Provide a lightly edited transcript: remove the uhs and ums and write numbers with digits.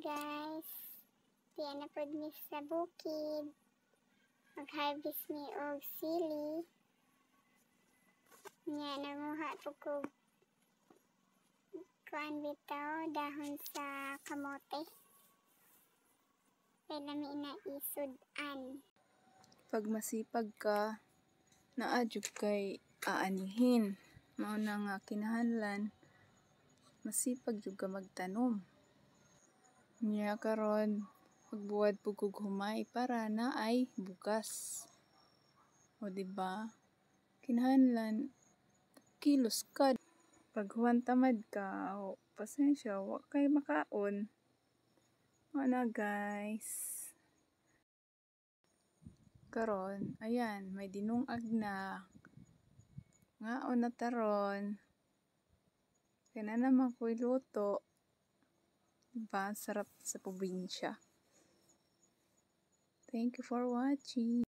guys, diyan na pod mi sa bukid. Mag-harvest mi og sili. Nya nanguha po ko kuan bitaw dahon sa kamote. Kaya nami na isudan. Pag masipag ka, naadjug kay aanihin. Mao na nga kinahanglan masipag jud ka magtanom. Nya karon pagbuwad pug kog humay para naay bugas. O diba? Kinahanglan kilos ka. Pag huwan tamad ka, pasensya, wa kay makaon. Mao na guys. Karon, ayan, may dinungag na. Ngaon na taron. Kaya na naman ko'y luto. Diba? Sarap sa probinsya. Thank you for watching.